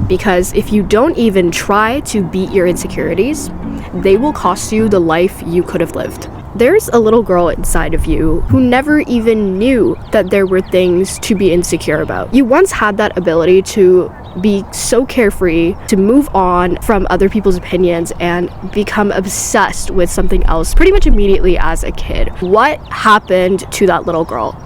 Because if you don't even try to beat your insecurities, they will cost you the life you could have lived. There's a little girl inside of you who never even knew that there were things to be insecure about. You once had that ability to be so carefree, to move on from other people's opinions and become obsessed with something else pretty much immediately as a kid. What happened to that little girl?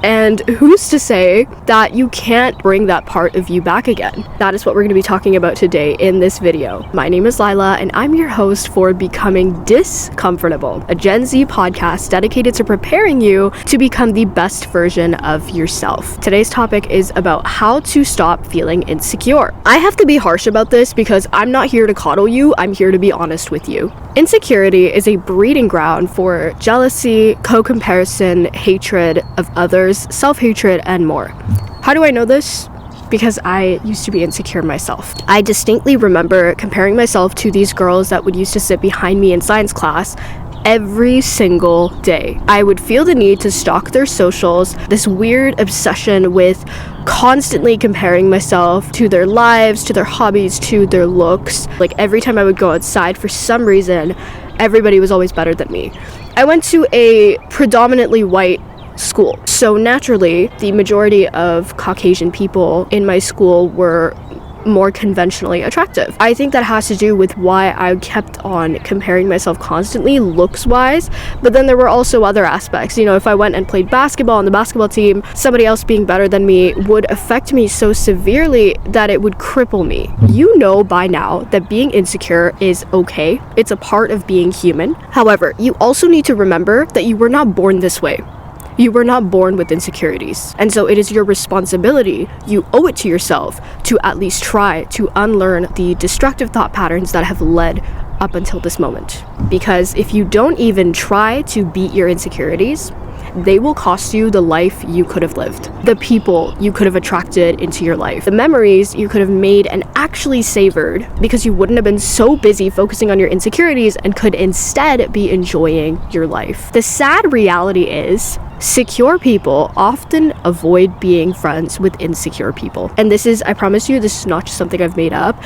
And who's to say that you can't bring that part of you back again? That is what we're going to be talking about today in this video. My name is Lila, and I'm your host for Becoming Disscomfortable, a Gen Z podcast dedicated to preparing you to become the best version of yourself. Today's topic is about how to stop feeling insecure. I have to be harsh about this because I'm not here to coddle you, I'm here to be honest with you. Insecurity is a breeding ground for jealousy, co-comparison, hatred of others, self-hatred, and more. How do I know this? Because I used to be insecure myself. I distinctly remember comparing myself to these girls that would used to sit behind me in science class every single day. I would feel the need to stalk their socials, this weird obsession with constantly comparing myself to their lives, to their hobbies, to their looks. Like every time I would go outside, for some reason, everybody was always better than me. I went to a predominantly white school, so naturally the majority of Caucasian people in my school were more conventionally attractive. I think that has to do with why I kept on comparing myself constantly looks wise, but then there were also other aspects. You know, if I went and played basketball on the basketball team, somebody else being better than me would affect me so severely that it would cripple me. You know by now that being insecure is okay. It's a part of being human. However, you also need to remember that you were not born this way. You were not born with insecurities, and so it is your responsibility, you owe it to yourself to at least try to unlearn the destructive thought patterns that have led up until this moment. Because if you don't even try to beat your insecurities, they will cost you the life you could have lived, the people you could have attracted into your life, the memories you could have made and actually savored because you wouldn't have been so busy focusing on your insecurities and could instead be enjoying your life. The sad reality is, secure people often avoid being friends with insecure people. And this is, I promise you, this is not just something I've made up.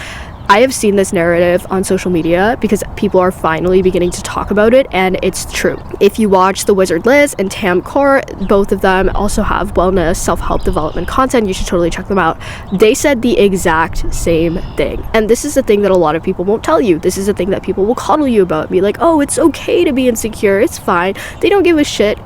I have seen this narrative on social media because people are finally beginning to talk about it, and it's true. If you watch The Wizard Liz and Tam Kaur, both of them also have wellness, self-help development content. You should totally check them out. They said the exact same thing. And this is the thing that a lot of people won't tell you. This is the thing that people will coddle you about. Be like, oh, it's okay to be insecure. It's fine. They don't give a shit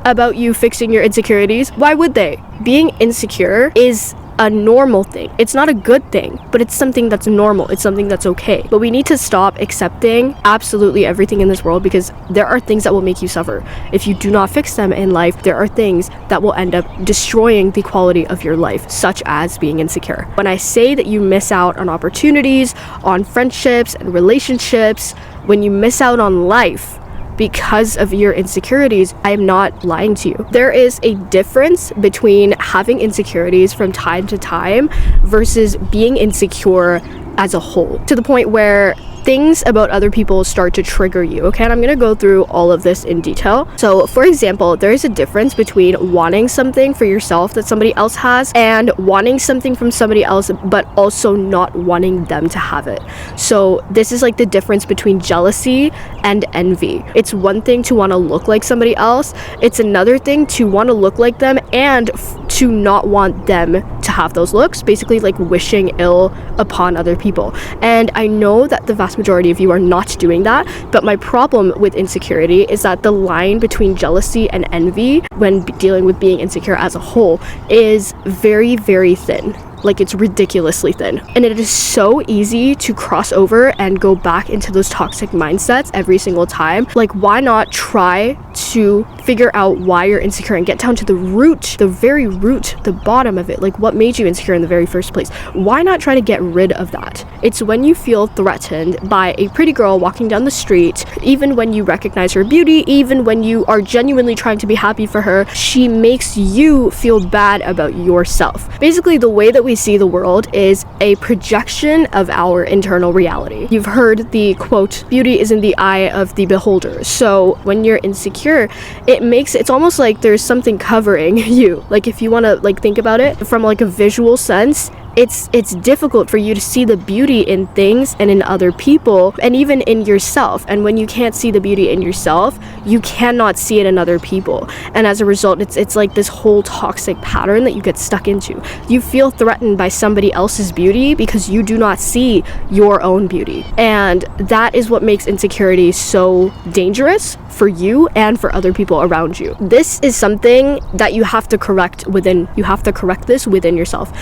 about you fixing your insecurities. Why would they? Being insecure is a normal thing. It's not a good thing, but it's something that's normal. It's something that's okay. But we need to stop accepting absolutely everything in this world because there are things that will make you suffer. If you do not fix them in life, there are things that will end up destroying the quality of your life, such as being insecure. When I say that you miss out on opportunities, on friendships and relationships, when you miss out on life because of your insecurities, I am not lying to you. There is a difference between having insecurities from time to time versus being insecure as a whole, to the point where things about other people start to trigger you, okay? And I'm gonna go through all of this in detail. So, for example, there is a difference between wanting something for yourself that somebody else has and wanting something from somebody else, but also not wanting them to have it. So, this is like the difference between jealousy and envy. It's one thing to wanna look like somebody else, it's another thing to wanna look like them and to not want them to have those looks, basically like wishing ill upon other people. And I know that the vast majority of you are not doing that, but my problem with insecurity is that the line between jealousy and envy when dealing with being insecure as a whole is very, very thin. Like, it's ridiculously thin. And it is so easy to cross over and go back into those toxic mindsets every single time. Like, why not try to figure out why you're insecure and get down to the root, the very root, the bottom of it. Like, what made you insecure in the very first place? Why not try to get rid of that? It's when you feel threatened by a pretty girl walking down the street, even when you recognize her beauty, even when you are genuinely trying to be happy for her, she makes you feel bad about yourself. Basically, the way that we see the world is a projection of our internal reality. You've heard the quote, beauty is in the eye of the beholder. So when you're insecure, it's almost like there's something covering you. Like, if you want to like think about it from like a visual sense, it's difficult for you to see the beauty in things and in other people and even in yourself. And when you can't see the beauty in yourself, you cannot see it in other people. And as a result, it's like this whole toxic pattern that you get stuck into. You feel threatened by somebody else's beauty because you do not see your own beauty. And that is what makes insecurity so dangerous for you and for other people around you. This is something that you have to correct this within yourself.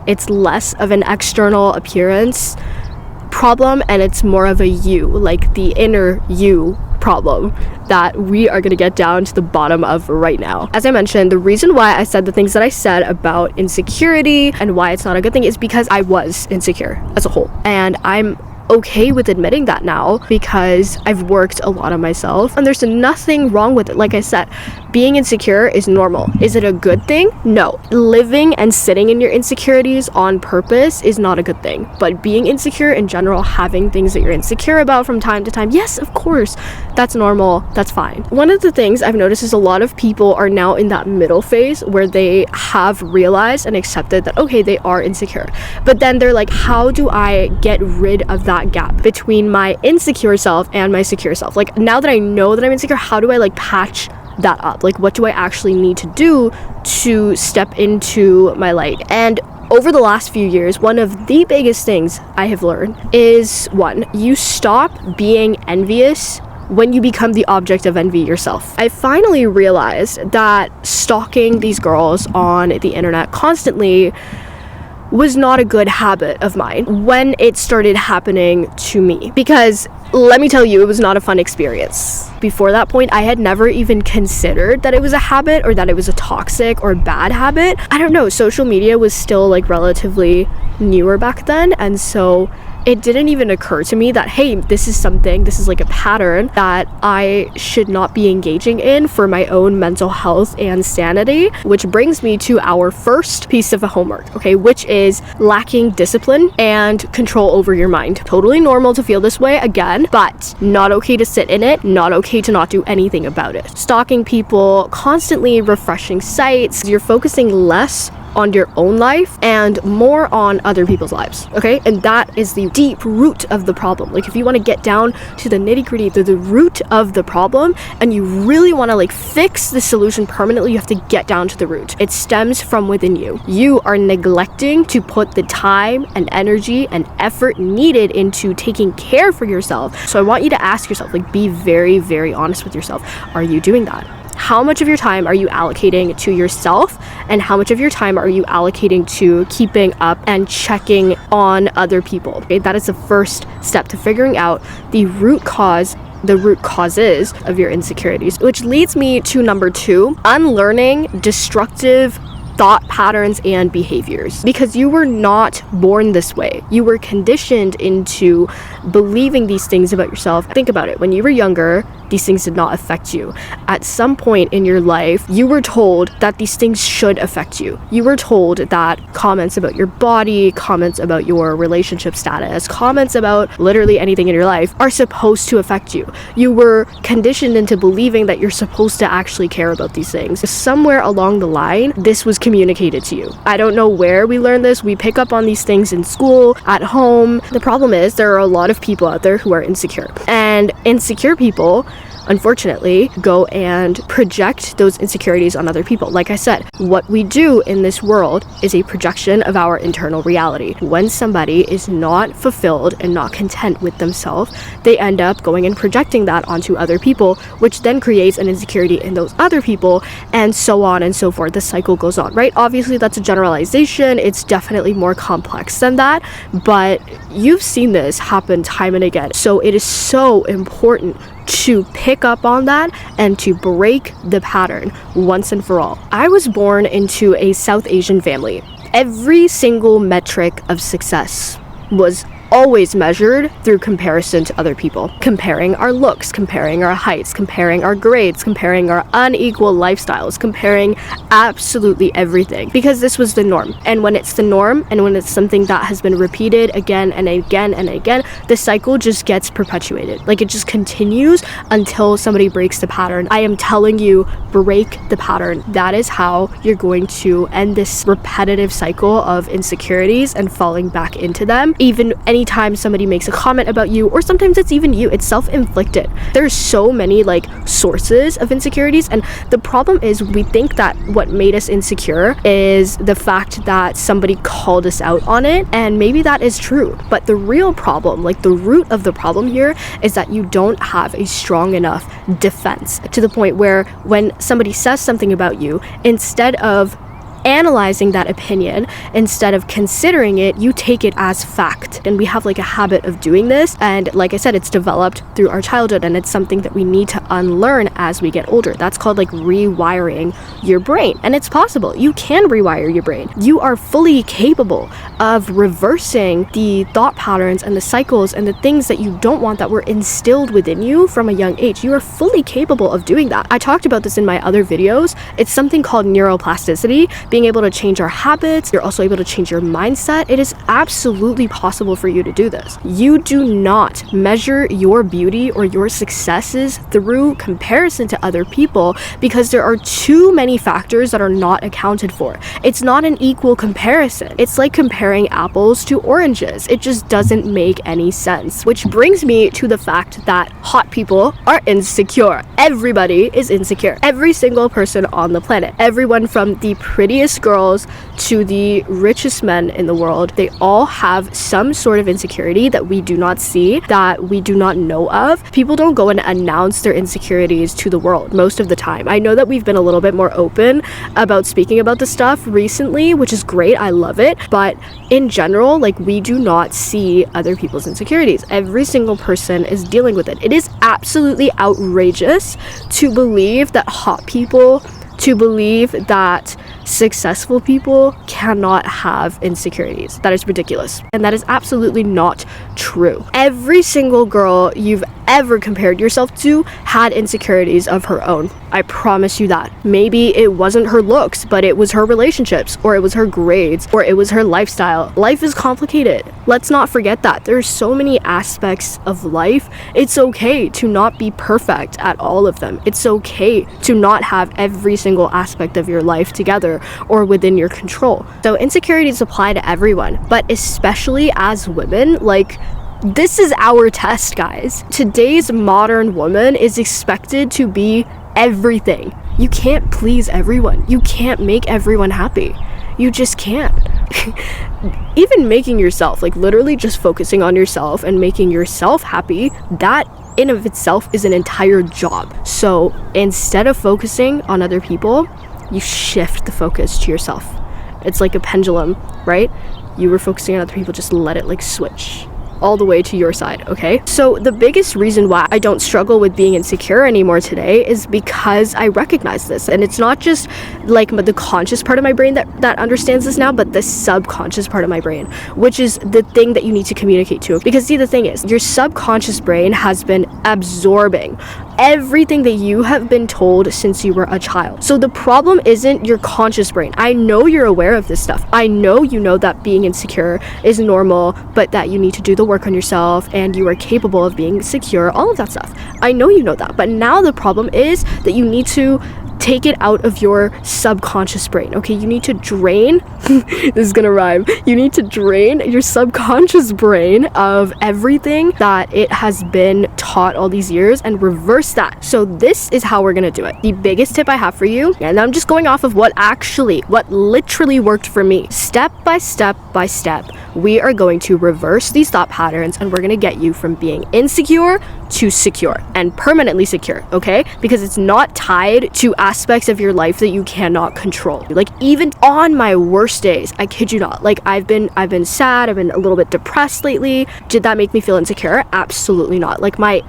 It's less of an external appearance problem, and it's more of a you, like the inner you problem that we are going to get down to the bottom of right now. As I mentioned, the reason why I said the things that I said about insecurity and why it's not a good thing is because I was insecure as a whole, and I'm okay with admitting that now because I've worked a lot on myself and there's nothing wrong with it. Like I said, being insecure is normal. Is it a good thing? No. Living and sitting in your insecurities on purpose is not a good thing. But being insecure in general, having things that you're insecure about from time to time, yes, of course, that's normal, that's fine. One of the things I've noticed is a lot of people are now in that middle phase where they have realized and accepted that, okay, they are insecure. But then they're like, how do I get rid of that gap between my insecure self and my secure self? Like, now that I know that I'm insecure, how do I like patch that up? Like, what do I actually need to do to step into my light? And over the last few years, one of the biggest things I have learned is, one, you stop being envious when you become the object of envy yourself. I finally realized that stalking these girls on the internet constantly was not a good habit of mine when it started happening to me, because let me tell you, it was not a fun experience. Before that point, I had never even considered that it was a habit or that it was a toxic or bad habit. I don't know, social media was still like relatively newer back then, and so it didn't even occur to me that, hey, this is like a pattern that I should not be engaging in for my own mental health and sanity. Which brings me to our first piece of homework, okay, which is lacking discipline and control over your mind. Totally normal to feel this way, again, but not okay to sit in it, not okay to not do anything about it. Stalking people, constantly refreshing sites, you're focusing less on your own life and more on other people's lives, okay? And that is the deep root of the problem. Like, if you want to get down to the nitty-gritty, the root of the problem, and you really want to like fix the solution permanently, you have to get down to the root. It stems from within you. You are neglecting to put the time and energy and effort needed into taking care for yourself. So I want you to ask yourself, like, be very, very honest with yourself. Are you doing that? How much of your time are you allocating to yourself, and how much of your time are you allocating to keeping up and checking on other people? Okay, that is the first step to figuring out the root causes of your insecurities, which leads me to number 2, unlearning destructive thought patterns and behaviors. Because you were not born this way. You were conditioned into believing these things about yourself. Think about it. When you were younger, these things did not affect you. At some point in your life, you were told that these things should affect you. You were told that comments about your body, comments about your relationship status, comments about literally anything in your life are supposed to affect you. You were conditioned into believing that you're supposed to actually care about these things. Somewhere along the line, this was communicated to you. I don't know where we learned this. We pick up on these things in school, at home. The problem is there are a lot of people out there who are insecure. And insecure people, unfortunately, go and project those insecurities on other people. Like I said, what we do in this world is a projection of our internal reality. When somebody is not fulfilled and not content with themselves, they end up going and projecting that onto other people, which then creates an insecurity in those other people, and so on and so forth. The cycle goes on, right? Obviously, that's a generalization. It's definitely more complex than that, but you've seen this happen time and again. So it is so important to pick up on that and to break the pattern once and for all. I was born into a South Asian family. Every single metric of success was always measured through comparison to other people. Comparing our looks, comparing our heights, comparing our grades, comparing our unequal lifestyles, comparing absolutely everything. Because this was the norm. And when it's the norm, and when it's something that has been repeated again and again and again, the cycle just gets perpetuated. Like, it just continues until somebody breaks the pattern. I am telling you, break the pattern. That is how you're going to end this repetitive cycle of insecurities and falling back into them. Even anytime somebody makes a comment about you, or sometimes it's even you, it's self-inflicted. There's so many like sources of insecurities, and the problem is we think that what made us insecure is the fact that somebody called us out on it, and maybe that is true, but the real problem, like the root of the problem here, is that you don't have a strong enough defense to the point where when somebody says something about you, instead of analyzing that opinion, instead of considering it, you take it as fact. And we have like a habit of doing this, and like I said, it's developed through our childhood, and it's something that we need to unlearn as we get older. That's called like rewiring your brain, and it's possible. You can rewire your brain. You are fully capable of reversing the thought patterns and the cycles and the things that you don't want that were instilled within you from a young age. You are fully capable of doing that. I talked about this in my other videos. It's something called neuroplasticity, being able to change our habits. You're also able to change your mindset. It is absolutely possible for you to do this. You do not measure your beauty or your successes through comparison to other people, because there are too many factors that are not accounted for. It's not an equal comparison. It's like comparing apples to oranges. It just doesn't make any sense. Which brings me to the fact that hot people are insecure. Everybody is insecure. Every single person on the planet. Everyone from the prettiest girls to the richest men in the world, they all have some sort of insecurity that we do not see, that we do not know of. People don't go and announce their insecurities to the world most of the time. I know that we've been a little bit more open about speaking about this stuff recently, which is great. I love it. But in general, like, we do not see other people's insecurities. Every single person is dealing with it. It is absolutely outrageous to believe that hot people, to believe that successful people cannot have insecurities. That is ridiculous. And that is absolutely not true. Every single girl you've ever compared yourself to had insecurities of her own. I promise you that. Maybe it wasn't her looks, but it was her relationships, or it was her grades, or it was her lifestyle. Life is complicated. Let's not forget that. There's so many aspects of life. It's okay to not be perfect at all of them. It's okay to not have every single aspect of your life together or within your control. So insecurities apply to everyone, but especially as women, like, this is our test, guys. Today's modern woman is expected to be everything. You can't please everyone. You can't make everyone happy. You just can't. Even making yourself, like literally just focusing on yourself and making yourself happy, that in of itself is an entire job. So instead of focusing on other people, you shift the focus to yourself. It's like a pendulum, right? You were focusing on other people, just let it like switch all the way to your side, okay? So the biggest reason why I don't struggle with being insecure anymore today is because I recognize this. And it's not just like the conscious part of my brain that understands this now, but the subconscious part of my brain, which is the thing that you need to communicate to. Because see, the thing is, your subconscious brain has been absorbing everything that you have been told since you were a child. So the problem isn't your conscious brain. I know you're aware of this stuff. I know you know that being insecure is normal, but that you need to do the work on yourself and you are capable of being secure, all of that stuff. I know you know that, but now the problem is that you need to take it out of your subconscious brain, okay? You need to drain, this is gonna rhyme, you need to drain your subconscious brain of everything that it has been taught all these years and reverse that. So this is how we're gonna do it. The biggest tip I have for you, and I'm just going off of what literally worked for me, step by step by step, we are going to reverse these thought patterns, and we're gonna get you from being insecure to secure and permanently secure, okay? Because it's not tied to aspects of your life that you cannot control. Like, even on my worst days, I kid you not, like I've been sad, I've been a little bit depressed lately. Did that make me feel insecure? Absolutely not. Like my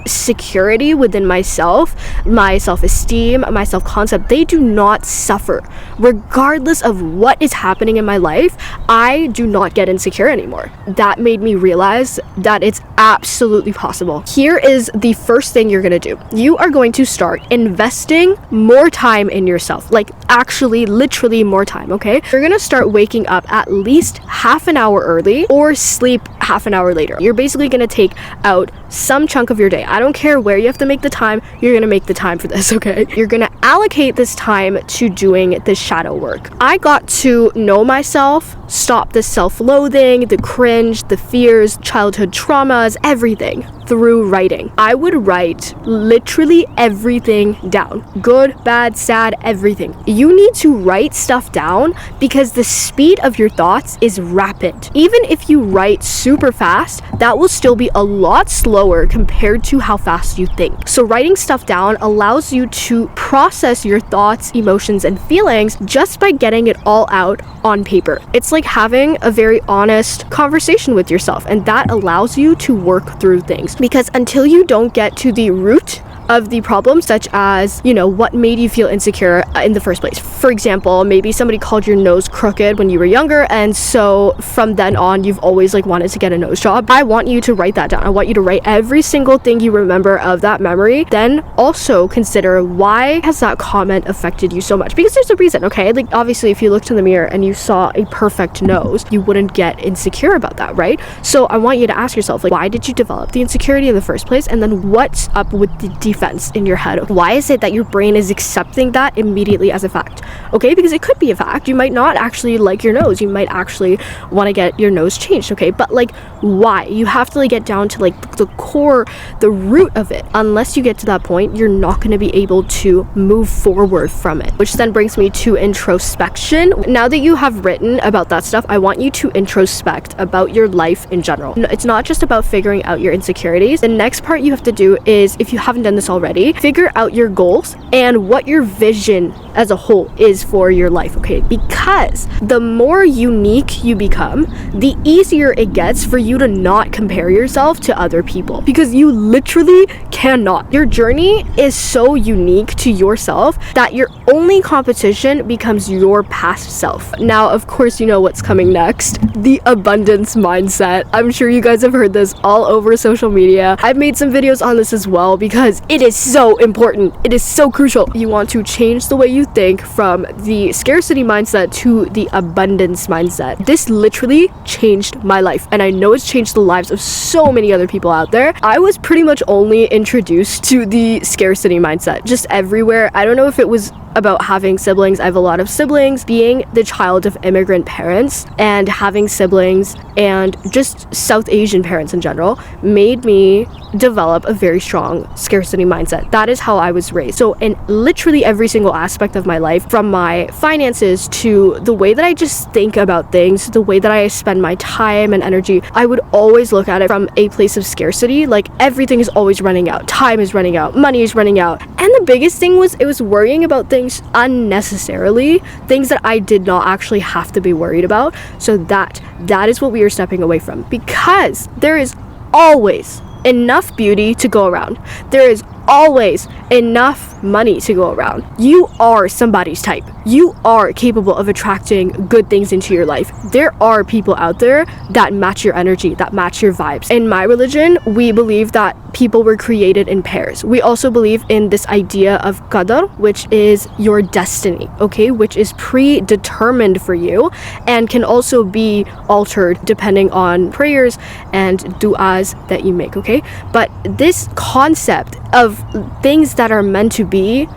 security within myself, my self-esteem, my self-concept, they do not suffer. Regardless of what is happening in my life, I do not get insecure anymore. That made me realize that it's absolutely possible. Here is the first thing you're gonna do. You are going to start investing more time in yourself, like actually literally more time, okay? You're gonna start waking up at least half an hour early or sleep half an hour later. You're basically gonna take out some chunk of your day. I don't care where you have to make the time, you're gonna make the time for this, okay? You're gonna allocate this time to doing the shadow work. I got to know myself, stop the self-loathing, the cringe, the fears, childhood traumas, everything through writing. I would write literally everything down. Good, bad, sad, everything. You need to write stuff down because the speed of your thoughts is rapid. Even if you write super fast, that will still be a lot slower compared to how fast you think. So writing stuff down allows you to process your thoughts, emotions, and feelings just by getting it all out on paper. It's like having a very honest conversation with yourself, and that allows you to work through things. Because until you don't get to the root of the problem, such as, you know, what made you feel insecure in the first place. For example, maybe somebody called your nose crooked when you were younger, and so from then on you've always like wanted to get a nose job. I want you to write that down. I want you to write every single thing you remember of that memory. Then also consider, why has that comment affected you so much? Because there's a reason, okay? Like obviously if you looked in the mirror and you saw a perfect nose, you wouldn't get insecure about that, right? So I want you to ask yourself, like, why did you develop the insecurity in the first place? And then what's up with the defense in your head? Why is it that your brain is accepting that immediately as a fact? Okay, because it could be a fact. You might not actually like your nose. You might actually want to get your nose changed, okay? But like, why? You have to like get down to like the core, the root of it. Unless you get to that point, you're not going to be able to move forward from it. Which then brings me to introspection. Now that you have written about that stuff, I want you to introspect about your life in general. It's not just about figuring out your insecurities. The next part you have to do is, if you haven't done this already, figure out your goals and what your vision as a whole is for your life, okay? Because the more unique you become, the easier it gets for you to not compare yourself to other people, because you literally cannot. Your journey is so unique to yourself that your only competition becomes your past self. Now, of course, you know what's coming next. The abundance mindset. I'm sure you guys have heard this all over social media. I've made some videos on this as well because it is so important. It is so crucial. You want to change the way you think from the scarcity mindset to the abundance mindset. This literally changed my life, and I know it's changed the lives of so many other people out there. I was pretty much only introduced to the scarcity mindset just everywhere. I don't know if it was about having siblings. I have a lot of siblings. Being the child of immigrant parents and having siblings and just South Asian parents in general made me develop a very strong scarcity mindset. That is how I was raised. So in literally every single aspect of my life, from my finances to the way that I just think about things, the way that I spend my time and energy, I would always look at it from a place of scarcity. Like everything is always running out. Time is running out. Money is running out. And the biggest thing was, it was worrying about things unnecessarily, things that I did not actually have to be worried about. So that is what we are stepping away from, because there is always enough beauty to go around. There is always enough money to go around. You are somebody's type. You are capable of attracting good things into your life. There are people out there that match your energy, that match your vibes. In my religion, we believe that people were created in pairs. We also believe in this idea of qadar, which is your destiny, okay, which is predetermined for you and can also be altered depending on prayers and du'as that you make, okay? But this concept of things that are meant to be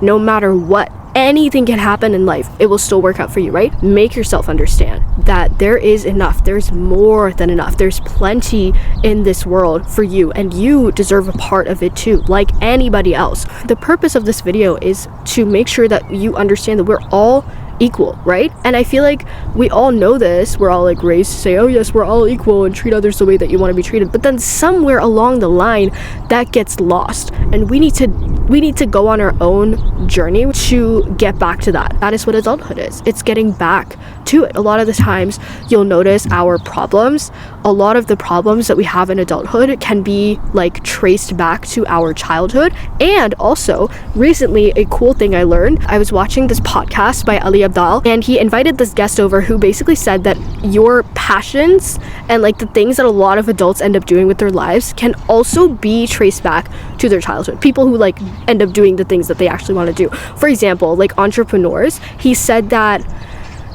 no matter what. Anything can happen in life. It will still work out for you, right? Make yourself understand that there is enough. There's more than enough. There's plenty in this world for you, and you deserve a part of it too, like anybody else. The purpose of this video is to make sure that you understand that we're all equal, right? And I feel like we all know this. We're all like raised to say, oh yes, we're all equal and treat others the way that you want to be treated. But then somewhere along the line that gets lost, and we need to go on our own journey to get back to that. That is what adulthood is. It's getting back to it. A lot of the times you'll notice our problems, a lot of the problems that we have in adulthood can be like traced back to our childhood. And also recently, a cool thing I learned, I was watching this podcast by Ali Abdal, and he invited this guest over who basically said that your passions and like the things that a lot of adults end up doing with their lives can also be traced back to their childhood. People who like end up doing the things that they actually want to do. For example, like entrepreneurs, he said that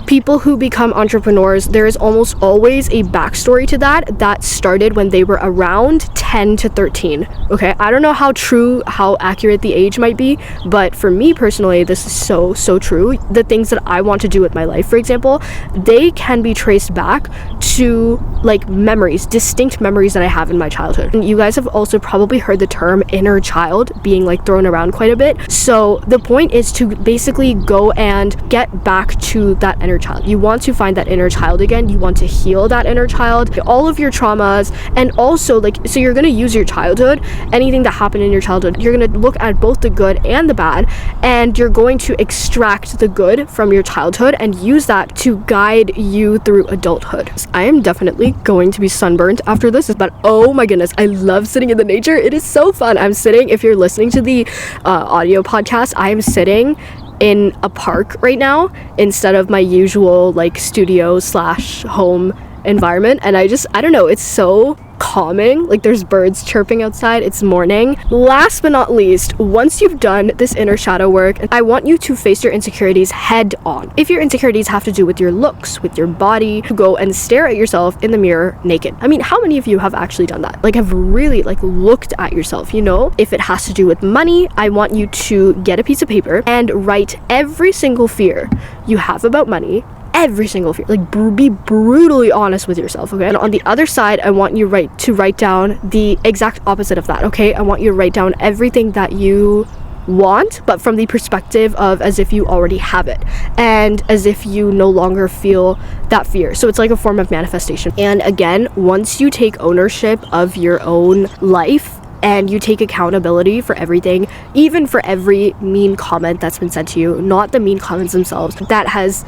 people who become entrepreneurs, there is almost always a backstory to that started when they were around 10 to 13. Okay, I don't know how accurate the age might be, but for me personally, this is so true. The things that I want to do with my life, for example, they can be traced back to like memories, distinct memories that I have in my childhood. And you guys have also probably heard the term inner child being like thrown around quite a bit. So the point is to basically go and get back to that inner child. You want to find that inner child again. You want to heal that inner child, all of your traumas, and also like, so you're going to use your childhood, anything that happened in your childhood, you're going to look at both the good and the bad, and you're going to extract the good from your childhood and use that to guide you through adulthood. I am definitely going to be sunburned after this, but oh my goodness, I love sitting in the nature. It is so fun. I'm sitting, if you're listening to the audio podcast, I am sitting in a park right now instead of my usual like studio / home environment, and I don't know, it's so calming. Like there's birds chirping outside, it's morning. Last but not least, once you've done this inner shadow work, I want you to face your insecurities head on. If your insecurities have to do with your looks, with your body, go and stare at yourself in the mirror naked. I mean, how many of you have actually done that? Like have really like looked at yourself, you know? If it has to do with money, I want you to get a piece of paper and write every single fear you have about money. Every single fear, like be brutally honest with yourself, okay? And on the other side, I want you to write down the exact opposite of that, okay? I want you to write down everything that you want, but from the perspective of as if you already have it and as if you no longer feel that fear. So it's like a form of manifestation. And again, once you take ownership of your own life and you take accountability for everything, even for every mean comment that's been said to you, not the mean comments themselves, that has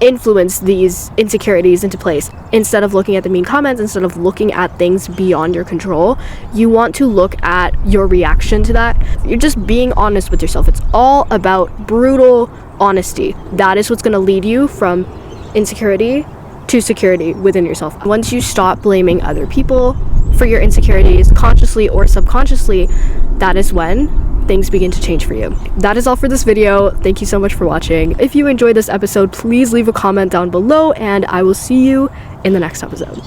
influence these insecurities into place. Instead of looking at the mean comments, instead of looking at things beyond your control, you want to look at your reaction to that. You're just being honest with yourself. It's all about brutal honesty. That is what's going to lead you from insecurity to security within yourself. Once you stop blaming other people for your insecurities, consciously or subconsciously, that is when things begin to change for you. That is all for this video. Thank you so much for watching. If you enjoyed this episode, please leave a comment down below, and I will see you in the next episode.